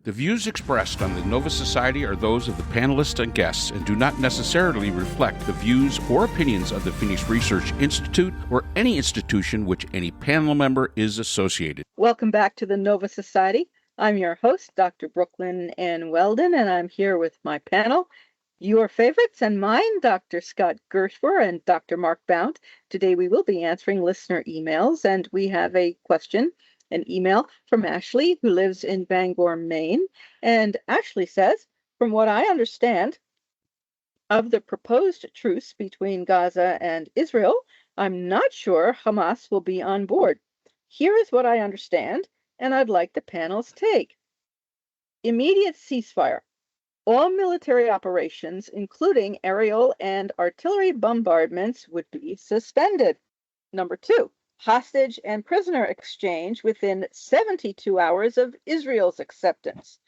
The views expressed on the Nova Society are those of the panelists and guests and do not necessarily reflect the views or opinions of the Phoenix Research Institute or any institution which any panel member is associated. Welcome back to the Nova Society. I'm your host, Dr. Brooklyn Ann Weldon, and I'm here with my panel, your favorites and mine, Dr. Scott Gershwer and Dr. Mark Bount. Today we will be answering listener emails, and we have a question, an email from Ashleigh, who lives in Bangor, Maine. And Ashleigh says, from what I understand of the proposed truce between Gaza and Israel, I'm not sure Hamas will be on board. Here is what I understand, and I'd like the panel's take. Immediate ceasefire. All military operations, including aerial and artillery bombardments, would be suspended. Number 2. Hostage and prisoner exchange within 72 hours of Israel's acceptance.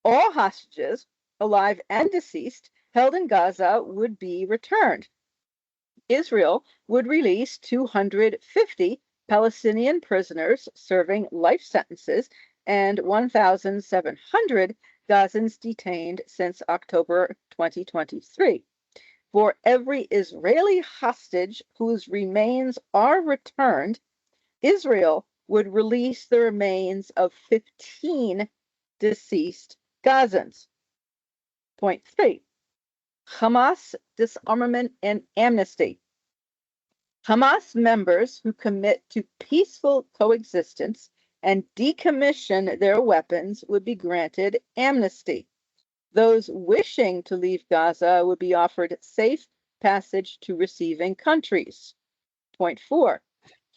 All hostages, alive and deceased, held in Gaza would be returned. Israel would release 250 Palestinian prisoners serving life sentences and 1,700 Gazans detained since October 2023. For every Israeli hostage whose remains are returned, Israel would release the remains of 15 deceased Gazans. Point 3. Hamas disarmament and amnesty. Hamas members who commit to peaceful coexistence and decommission their weapons would be granted amnesty. Those wishing to leave Gaza would be offered safe passage to receiving countries. Point 4.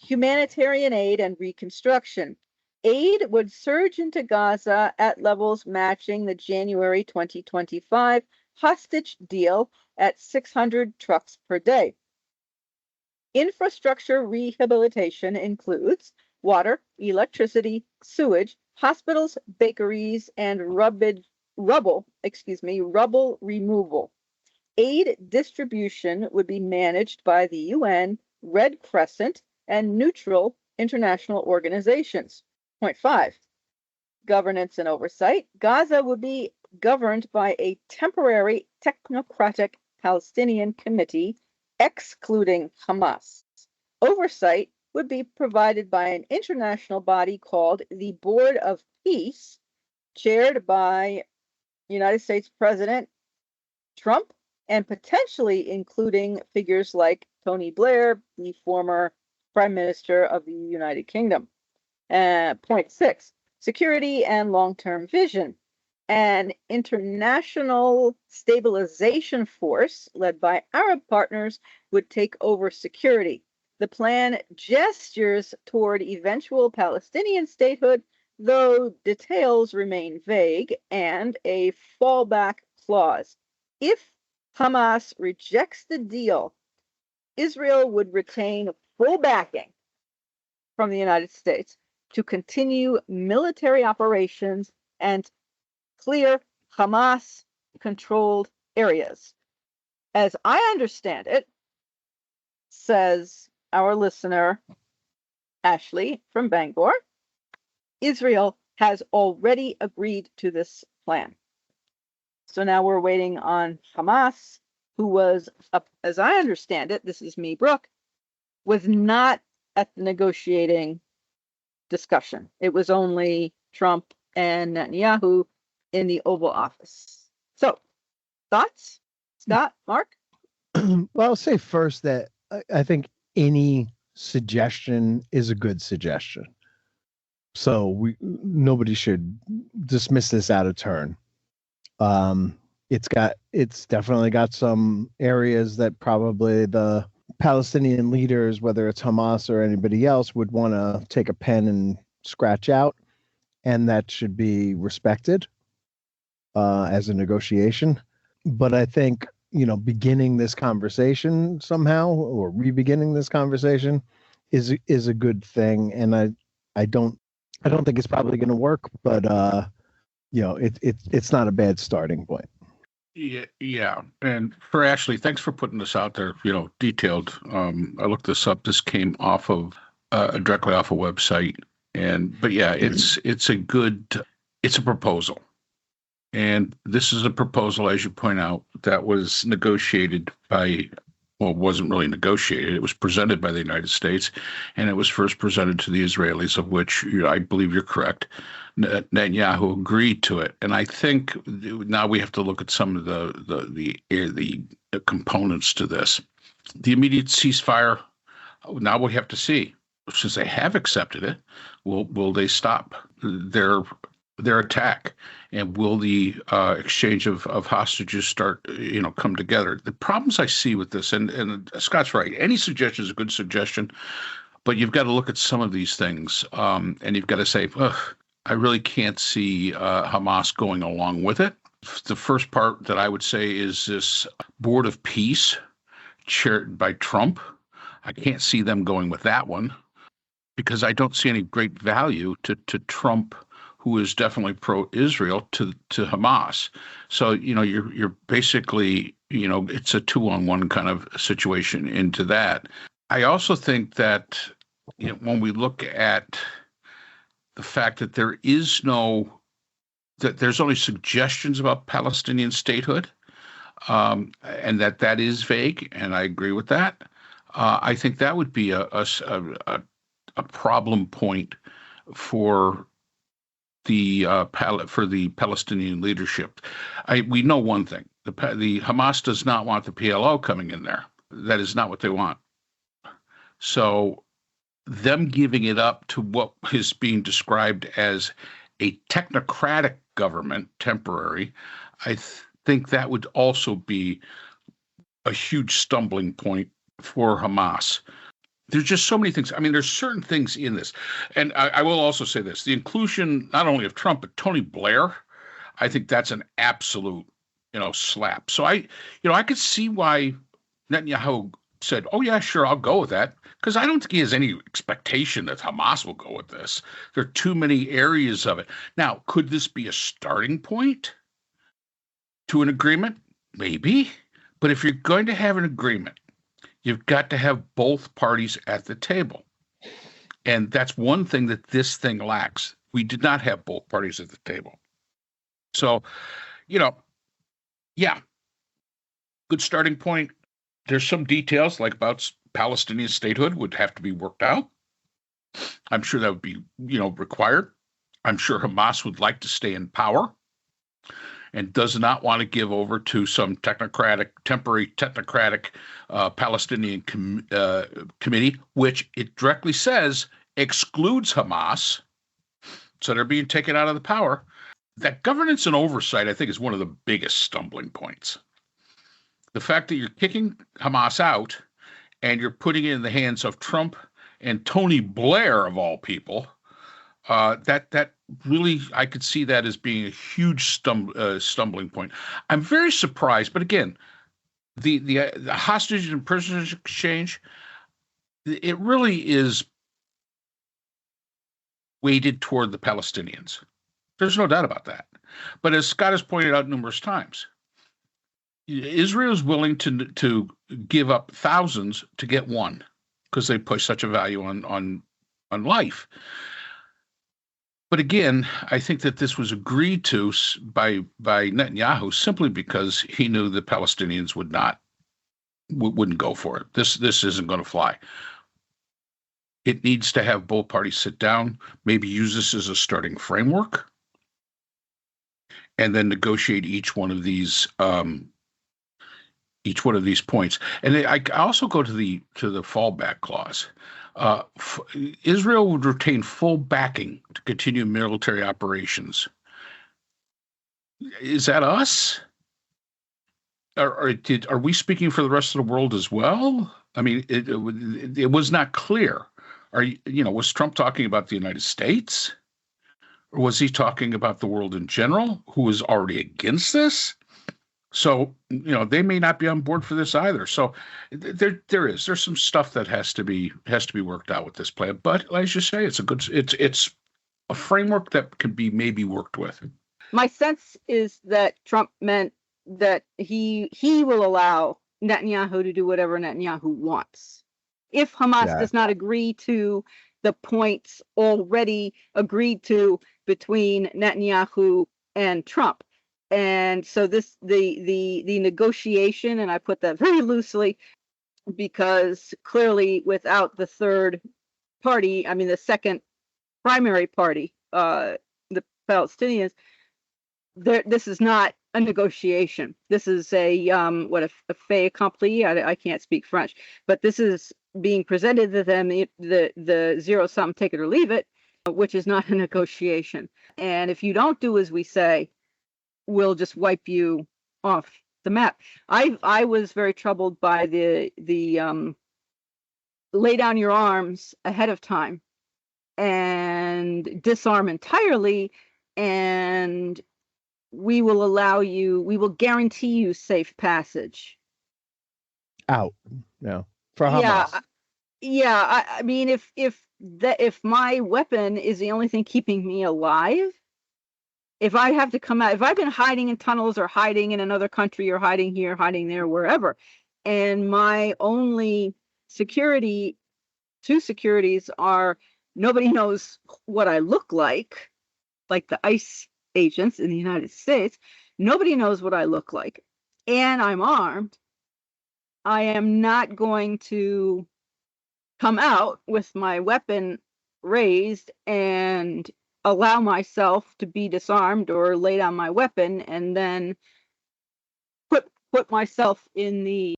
Humanitarian aid and reconstruction. Aid would surge into Gaza at levels matching the January 2025 hostage deal at 600 trucks per day. Infrastructure rehabilitation includes water, electricity, sewage, hospitals, bakeries, and rubble removal. Aid distribution would be managed by the UN, Red Crescent, and neutral international organizations. Point 5. Governance and oversight. Gaza would be governed by a temporary technocratic Palestinian committee, excluding Hamas. Oversight would be provided by an international body called the Board of Peace, chaired by United States President Trump, and potentially including figures like Tony Blair, the former Prime Minister of the United Kingdom. Point 6, security and long-term vision. An international stabilization force led by Arab partners would take over security. The plan gestures toward eventual Palestinian statehood, though details remain vague, and a fallback clause. If Hamas rejects the deal, Israel would retain full backing from the United States to continue military operations and clear Hamas-controlled areas. As I understand it, says our listener, Ashleigh from Bangor, Israel has already agreed to this plan. So now we're waiting on Hamas, who was, as I understand it, this is me, Brooke, was not at the negotiating discussion. It was only Trump and Netanyahu in the Oval Office. So, thoughts, Scott, Mark? Well, I'll say first that I think any suggestion is a good suggestion. So nobody should dismiss this out of turn. It's definitely got some areas that probably the Palestinian leaders, whether it's Hamas or anybody else, would want to take a pen and scratch out, and that should be respected as a negotiation. But I think, beginning this conversation somehow, or re-beginning this conversation, is a good thing, and I don't think it's probably going to work, but it's not a bad starting point. Yeah. And for Ashleigh, thanks for putting this out there, detailed. I looked this up. This came off of directly off a website, but yeah, it's a proposal. And this is a proposal, as you point out, that was negotiated by, well, it wasn't really negotiated. It was presented by the United States, and it was first presented to the Israelis, of which I believe you're correct. Netanyahu agreed to it, and I think now we have to look at some of the components to this. The immediate ceasefire. Now we have to see, since they have accepted it, will they stop their attack, and will the exchange of hostages start come together? The problems I see with this, and Scott's right, any suggestion is a good suggestion, but you've got to look at some of these things, and you've got to say, I really can't see Hamas going along with it. The first part that I would say is this Board of Peace chaired by Trump. I can't see them going with that one because I don't see any great value to Trump, who is definitely pro-Israel, to Hamas. So, you're basically, it's a 2-on-1 kind of situation into that. I also think that when we look at the fact that there's only suggestions about Palestinian statehood, and that is vague, and I agree with that. I think that would be a problem point for the Palestinian leadership. We know one thing: the Hamas does not want the PLO coming in there. That is not what they want. So, them giving it up to what is being described as a technocratic government, temporary, I think that would also be a huge stumbling point for Hamas. There's just so many things. I mean, there's certain things in this. And I will also say this, the inclusion not only of Trump, but Tony Blair, I think that's an absolute, slap. So I could see why Netanyahu said, oh, yeah, sure, I'll go with that. Because I don't think he has any expectation that Hamas will go with this. There are too many areas of it. Now, could this be a starting point to an agreement? Maybe. But if you're going to have an agreement, you've got to have both parties at the table. And that's one thing that this thing lacks. We did not have both parties at the table. So, yeah, good starting point. There's some details like about Palestinian statehood would have to be worked out. I'm sure that would be, required. I'm sure Hamas would like to stay in power and does not want to give over to some temporary technocratic Palestinian committee, which it directly says excludes Hamas. So they're being taken out of the power. That governance and oversight, I think, is one of the biggest stumbling points. The fact that you're kicking Hamas out and you're putting it in the hands of Trump and Tony Blair, of all people, that really, I could see that as being a huge stumbling point. I'm very surprised, but again, the hostage and prisoners exchange, it really is weighted toward the Palestinians. There's no doubt about that. But as Scott has pointed out numerous times, Israel is willing to give up thousands to get one because they push such a value on life. But again, I think that this was agreed to by Netanyahu simply because he knew the Palestinians wouldn't go for it. This isn't going to fly. It needs to have both parties sit down, maybe use this as a starting framework, and then negotiate each one of these points. And I also go to the fallback clause. Israel would retain full backing to continue military operations. Is that us? Are we speaking for the rest of the world as well? I mean, it was not clear. Was Trump talking about the United States? Or was he talking about the world in general, who was already against this? So, they may not be on board for this either. So there's some stuff that has to be worked out with this plan. But as you say, it's a framework that can be maybe worked with. My sense is that Trump meant that he will allow Netanyahu to do whatever Netanyahu wants. If Hamas does not agree to the points already agreed to between Netanyahu and Trump, And so the negotiation, and I put that very loosely, because clearly without the third party, I mean the second primary party, the Palestinians, this is not a negotiation. This is a fait accompli. I can't speak French, but this is being presented to them, the zero sum, take it or leave it, which is not a negotiation. And if you don't do as we say, we'll just wipe you off the map. I was very troubled by the lay down your arms ahead of time and disarm entirely, and we will guarantee you safe passage out. For Hamas. I mean, if my weapon is the only thing keeping me alive, if I have to come out, if I've been hiding in tunnels or hiding in another country or hiding here, hiding there, wherever, and my only two securities are nobody knows what I look like the ICE agents in the United States, nobody knows what I look like, and I'm armed, I am not going to come out with my weapon raised and allow myself to be disarmed or lay down my weapon and then put myself in the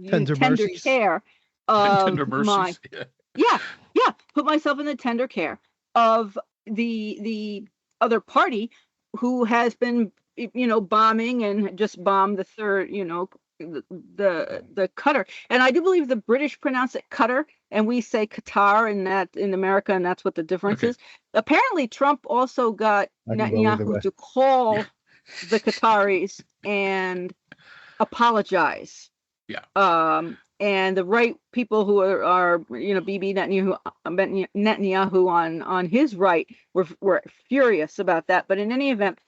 tender care of my put myself in the tender care of the other party who has been bombing and just bombed the third, the Qatar. And I do believe the British pronounce it Qatar and we say Qatar in America, and that's what the difference is. Apparently Trump also got Netanyahu to call the Qataris and apologize. And the right people who are Bibi Netanyahu on his right were furious about that. But in any event,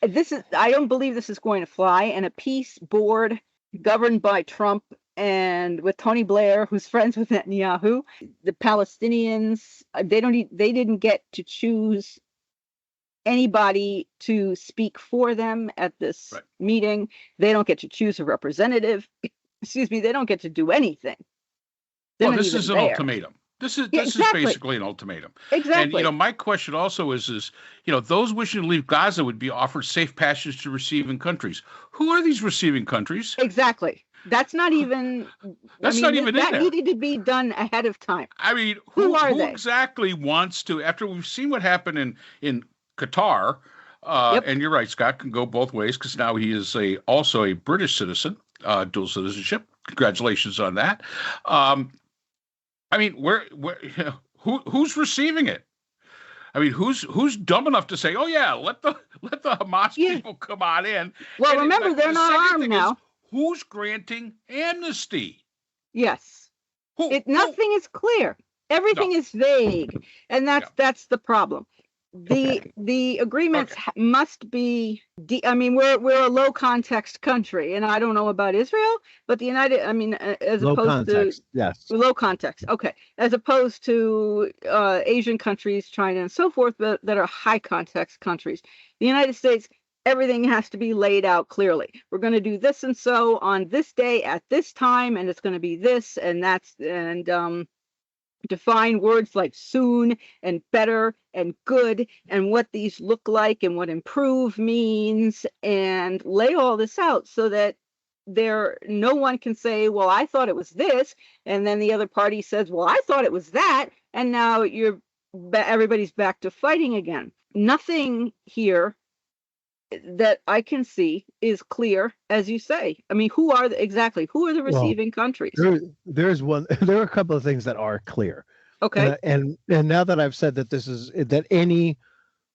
I don't believe this is going to fly. And a peace board governed by Trump and with Tony Blair, who's friends with Netanyahu, the Palestinians, they didn't get to choose anybody to speak for them at this meeting. They don't get to choose a representative. Excuse me, they don't get to do anything. Well, this is an ultimatum. This is basically an ultimatum. Exactly. And my question also is those wishing to leave Gaza would be offered safe passage to receiving countries. Who are these receiving countries? Exactly. That's not even. Not even in there. That needed to be done ahead of time. I mean, who exactly wants to? After we've seen what happened in Qatar, and you're right, Scott can go both ways because now he is also a British citizen. Dual citizenship. Congratulations on that. I mean, who's receiving it? I mean, who's dumb enough to say, "Oh yeah, let the Hamas people come on in"? Well, and remember, they're not armed now. Who's granting amnesty? Yes. Nothing is clear. Everything is vague, and that's the problem. The agreements must be. We're a low context country, and I don't know about Israel, but the United. As low opposed context, to yes, low context. Okay, as opposed to Asian countries, China, and so forth, that are high context countries. The United States, everything has to be laid out clearly. We're going to do this and so on this day at this time, and it's going to be this and that's define words like soon and better and good and what these look like and what improve means, and lay all this out so that no one can say, well, I thought it was this, and then the other party says, well, I thought it was that, and now everybody's back to fighting again. Nothing here that I can see is clear, as you say. I mean, who are the receiving countries? There are a couple of things that are clear. Okay. And now that I've said that any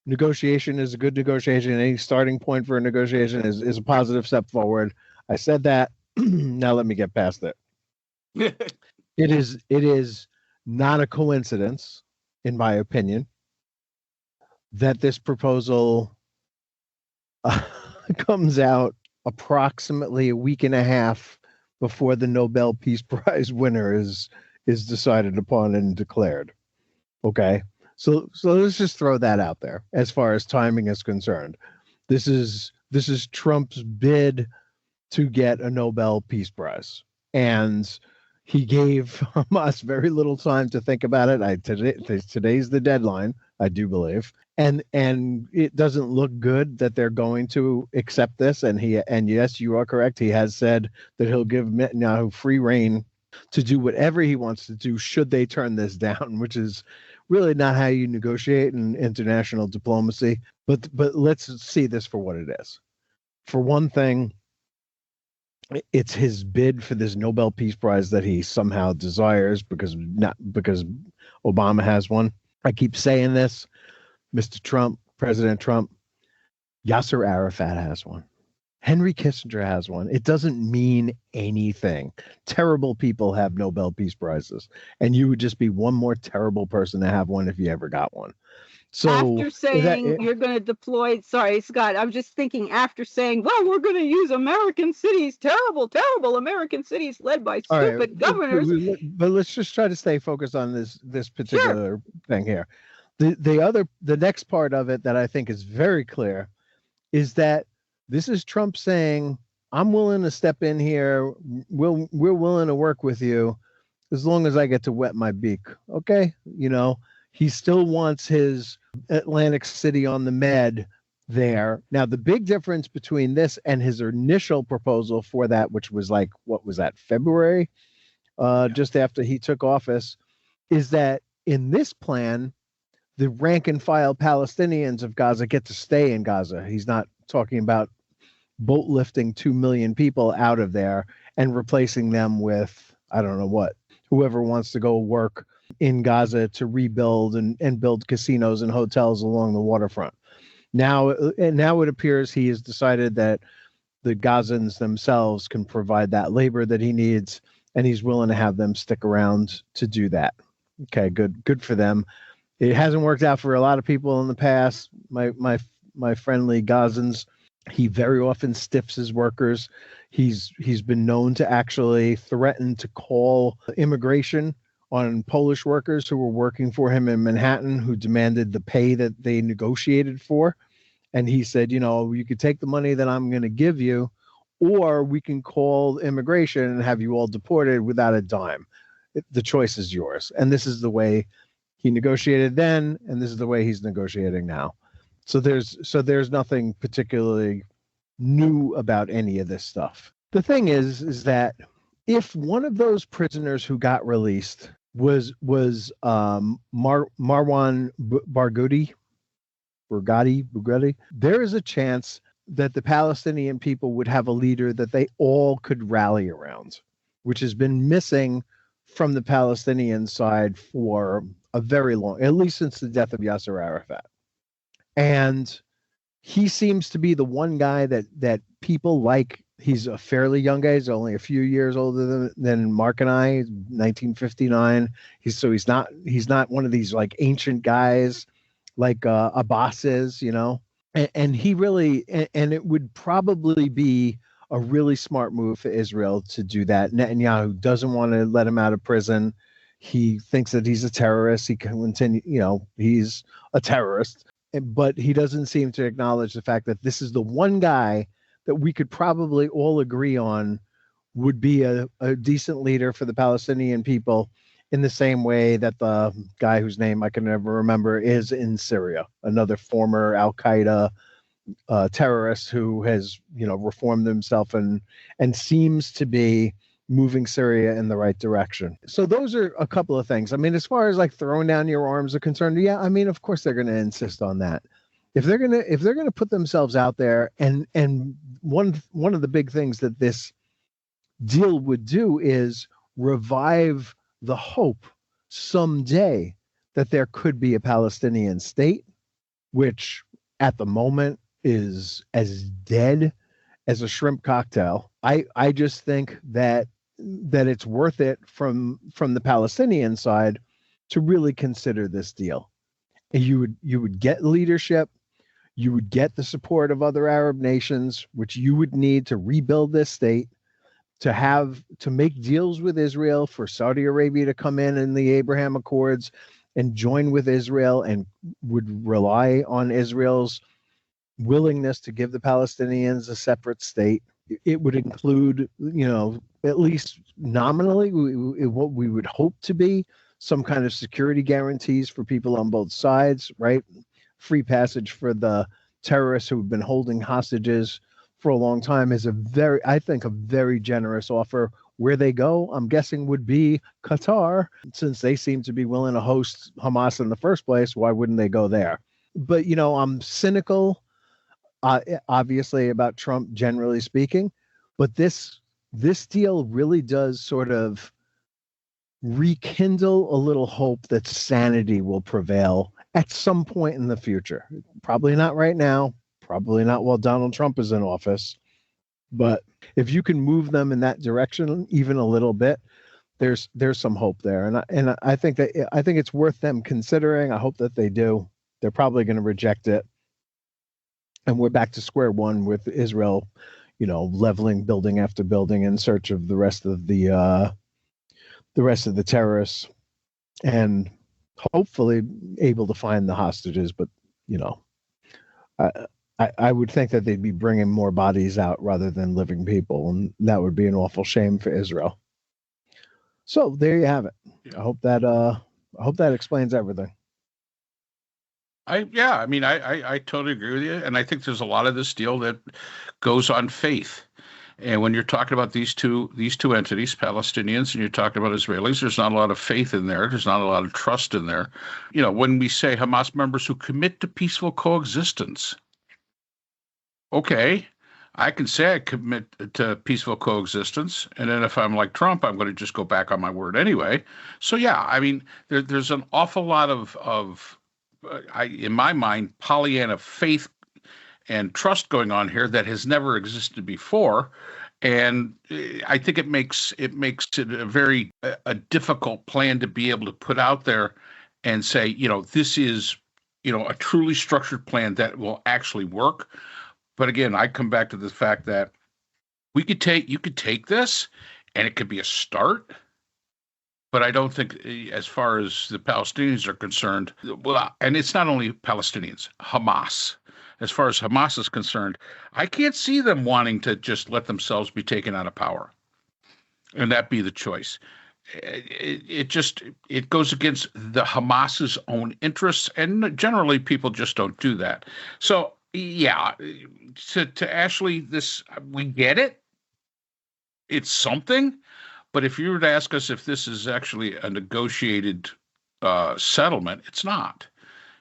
negotiation is a good negotiation, any starting point for a negotiation is a positive step forward. I said that. Now let me get past it. It is not a coincidence, in my opinion, that this proposal comes out approximately a week and a half before the Nobel Peace Prize winner is decided upon and declared. Okay, so let's just throw that out there as far as timing is concerned. This is This is Trump's bid to get a Nobel Peace Prize. And he gave Hamas very little time to think about it. Today's the deadline, I do believe. And it doesn't look good that they're going to accept this. And yes, you are correct. He has said that he'll give Netanyahu free rein to do whatever he wants to do should they turn this down, which is really not how you negotiate in international diplomacy. But let's see this for what it is. For one thing, it's his bid for this Nobel Peace Prize that he somehow desires because Obama has one. I keep saying this, Mr. Trump, President Trump, Yasser Arafat has one. Henry Kissinger has one. It doesn't mean anything. Terrible people have Nobel Peace Prizes, and you would just be one more terrible person to have one if you ever got one. So after saying you're going to deploy, sorry, Scott, I'm just thinking after saying, well, we're going to use American cities, terrible American cities led by stupid governors. But let's just try to stay focused on this particular thing here. The next part of it that I think is very clear is that this is Trump saying, I'm willing to step in here. We're willing to work with you as long as I get to wet my beak. Okay. He still wants his Atlantic City on the Med there. Now, the big difference between this and his initial proposal for that, which was like, what was that, February, just after he took office, is that in this plan, the rank and file Palestinians of Gaza get to stay in Gaza. He's not talking about boat lifting 2 million people out of there and replacing them with, I don't know what, whoever wants to go work in Gaza to rebuild and build casinos and hotels along the waterfront. Now it appears he has decided that the Gazans themselves can provide that labor that he needs, and he's willing to have them stick around to do that. Okay, good for them. It hasn't worked out for a lot of people in the past. My friendly Gazans, he very often stiffs his workers. He's been known to actually threaten to call immigration on Polish workers who were working for him in Manhattan, who demanded the pay that they negotiated for. And he said, you could take the money that I'm going to give you, or we can call immigration and have you all deported without a dime. The choice is yours. And this is the way he negotiated then, and this is the way he's negotiating now. So there's nothing particularly new about any of this stuff. The thing is that if one of those prisoners who got released was Marwan Barghouti, there is a chance that the Palestinian people would have a leader that they all could rally around, which has been missing from the Palestinian side for a very long, at least since the death of Yasser Arafat. And he seems to be the one guy that people like. He's a fairly young guy. He's only a few years older than Mark and I, 1959. He's not one of these like ancient guys like Abbas is, and he really, and it would probably be a really smart move for Israel to do that. Netanyahu doesn't want to let him out of prison. He thinks that he's a terrorist. He can continue, he's a terrorist, but he doesn't seem to acknowledge the fact that this is the one guy that we could probably all agree on would be a decent leader for the Palestinian people, in the same way that the guy whose name I can never remember is in Syria, another former Al-Qaeda terrorist who has, reformed himself and seems to be moving Syria in the right direction. So those are a couple of things. I mean, as far as like throwing down your arms are concerned, yeah, I mean, of course they're going to insist on that. If they're gonna put themselves out there, and one of the big things that this deal would do is revive the hope someday that there could be a Palestinian state, which at the moment is as dead as a shrimp cocktail. I just think that it's worth it from the Palestinian side to really consider this deal. And you would get leadership. You would get the support of other Arab nations, which you would need to rebuild this state, to make deals with Israel, for Saudi Arabia to come in the Abraham Accords and join with Israel, and would rely on Israel's willingness to give the Palestinians a separate state. It would include, at least nominally, what we would hope to be some kind of security guarantees for people on both sides, right? Free passage for the terrorists who've been holding hostages for a long time is I think a very generous offer. Where they go, I'm guessing, would be Qatar, since they seem to be willing to host Hamas in the first place. Why wouldn't they go there? But, I'm cynical, obviously, about Trump, generally speaking. But this deal really does sort of rekindle a little hope that sanity will prevail at some point in the future. Probably not right now. Probably not while Donald Trump is in office. But if you can move them in that direction even a little bit, there's some hope there. And I think it's worth them considering. I hope that they do. They're probably going to reject it. And we're back to square one with Israel, leveling building after building in search of the rest of the terrorists, and hopefully able to find the hostages. But I would think that they'd be bringing more bodies out rather than living people, and that would be an awful shame for Israel. So there you have it. I hope that explains everything. I totally agree with you, and I think there's a lot of this deal that goes on faith. And when you're talking about these two entities, Palestinians, and you're talking about Israelis, there's not a lot of faith in there. There's not a lot of trust in there. When we say Hamas members who commit to peaceful coexistence, okay, I can say I commit to peaceful coexistence, and then if I'm like Trump, I'm going to just go back on my word anyway. So yeah, there's an awful lot of in my mind, Pollyanna faith and trust going on here that has never existed before, and I think it makes it a very difficult plan to be able to put out there and say, this is a truly structured plan that will actually work. But again, I come back to the fact that you could take this, and it could be a start. But I don't think, as far as the Palestinians are concerned, and it's not only Palestinians, Hamas. As far as Hamas is concerned, I can't see them wanting to just let themselves be taken out of power, and that be the choice. It goes against the Hamas's own interests, and generally people just don't do that. So yeah, to Ashleigh, this, we get it. It's something. But if you were to ask us if this is actually a negotiated settlement, it's not.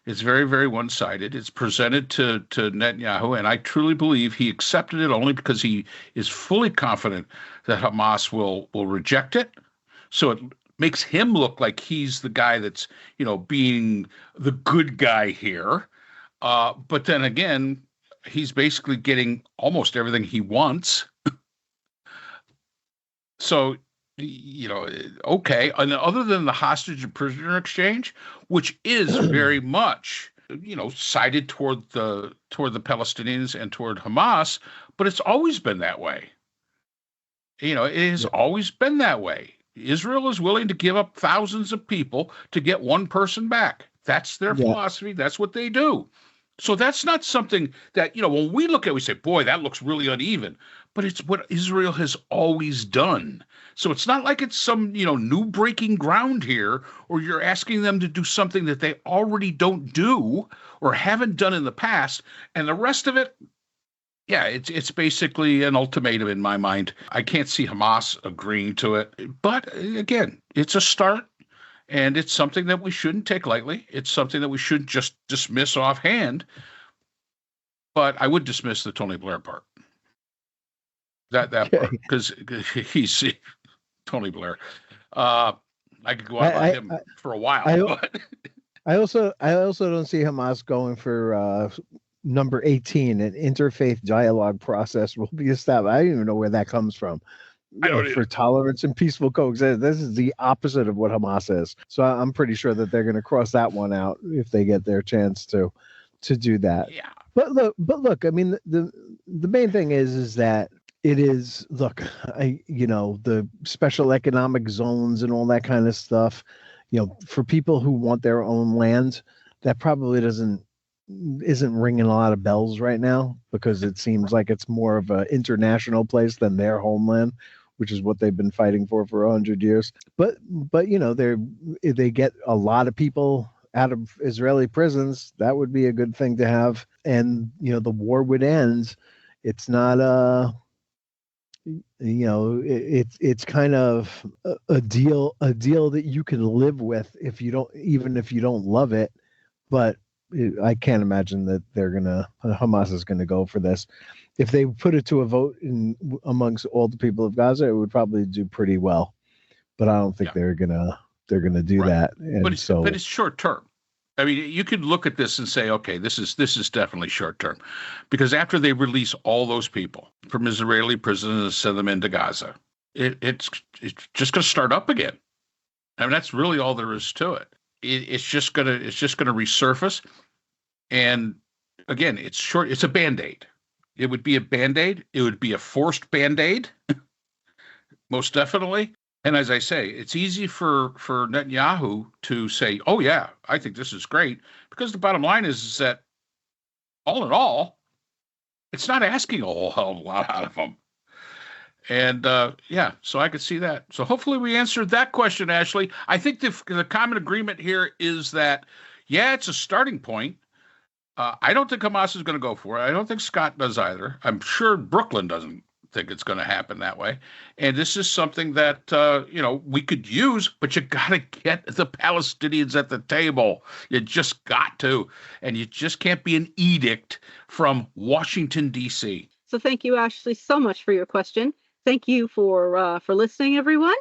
It's very, very one-sided. It's presented to Netanyahu, and I truly believe he accepted it only because he is fully confident that Hamas will reject it. So it makes him look like he's the guy that's, being the good guy here. But then again, he's basically getting almost everything he wants. So, okay. And other than the hostage and prisoner exchange, which is very much, sided toward the Palestinians and toward Hamas, but it's always been that way. It has always been that way. Israel is willing to give up thousands of people to get one person back. That's their philosophy. That's what they do. So that's not something that, when we look at it, we say, boy, that looks really uneven. But it's what Israel has always done. So it's not like it's some, new breaking ground here, or you're asking them to do something that they already don't do or haven't done in the past. And the rest of it, yeah, it's basically an ultimatum in my mind. I can't see Hamas agreeing to it. But again, it's a start. And it's something that we shouldn't take lightly. It's something that we shouldn't just dismiss offhand. But I would dismiss the Tony Blair part. That part, because he's Tony Blair. I could go out on him for a while. I also don't see Hamas going for number 18. An interfaith dialogue process will be established. I don't even know where that comes from. For tolerance and peaceful coexistence. This is the opposite of what Hamas is. So I'm pretty sure that they're going to cross that one out if they get their chance to do that. Yeah. But look. I mean, the main thing is that it is. Look, the special economic zones and all that kind of stuff. For people who want their own land, that probably doesn't isn't ringing a lot of bells right now, because it seems like it's more of an international place than their homeland, which is what they've been fighting for 100 years. But they get a lot of people out of Israeli prisons. That would be a good thing to have, and the war would end. It's not it's kind of a deal that you can live with even if you don't love it. But I can't imagine that Hamas is gonna go for this. If they put it to a vote amongst all the people of Gaza, it would probably do pretty well. But I don't think they're gonna do that. And but it's short term. I mean, you could look at this and say, okay, this is definitely short term, because after they release all those people from Israeli prisons and send them into Gaza, it's just going to start up again. I mean, that's really all there is to it. It's just going to resurface, and again, it's short. It's a Band-Aid. It would be a Band-Aid. It would be a forced Band-Aid, most definitely. And as I say, it's easy for Netanyahu to say, oh, yeah, I think this is great, because the bottom line is that all in all, it's not asking a whole hell of a lot out of them. And so I could see that. So hopefully we answered that question, Ashleigh. I think the common agreement here is that, it's a starting point. I don't think Hamas is going to go for it. I don't think Scott does either. I'm sure Brooklyn doesn't think it's going to happen that way. And this is something that, we could use, but you got to get the Palestinians at the table. You just got to. And you just can't be an edict from Washington, D.C. So thank you, Ashleigh, so much for your question. Thank you for listening, everyone.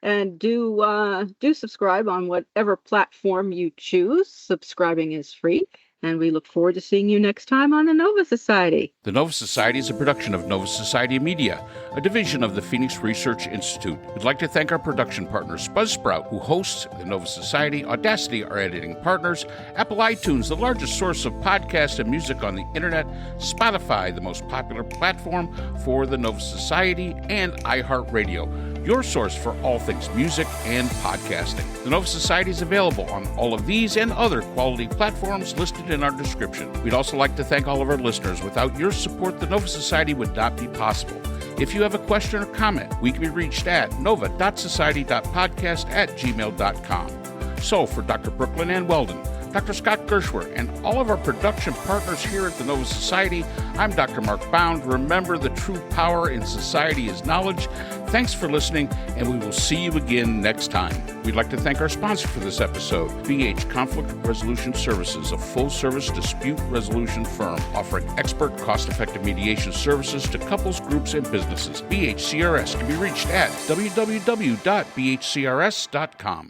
And do subscribe on whatever platform you choose. Subscribing is free. And we look forward to seeing you next time on the Nova Society. The Nova Society is a production of Nova Society Media, a division of the Phoenix Research Institute. We'd like to thank our production partners, Buzzsprout, who hosts the Nova Society, Audacity, our editing partners, Apple iTunes, the largest source of podcasts and music on the internet, Spotify, the most popular platform for the Nova Society, and iHeartRadio, your source for all things music and podcasting. The Nova Society is available on all of these and other quality platforms listed in our description. We'd also like to thank all of our listeners. Without your support, the Nova Society would not be possible. If you have a question or comment, we can be reached at nova.society.podcast@gmail.com. So for Dr. Brooklyn and Weldon, Dr. Scott Gershwer, and all of our production partners here at the Nova Society, I'm Dr. Mark Bound. Remember, the true power in society is knowledge. Thanks for listening, and we will see you again next time. We'd like to thank our sponsor for this episode, BH Conflict Resolution Services, a full-service dispute resolution firm offering expert, cost-effective mediation services to couples, groups, and businesses. BHCRS can be reached at www.bhcrs.com.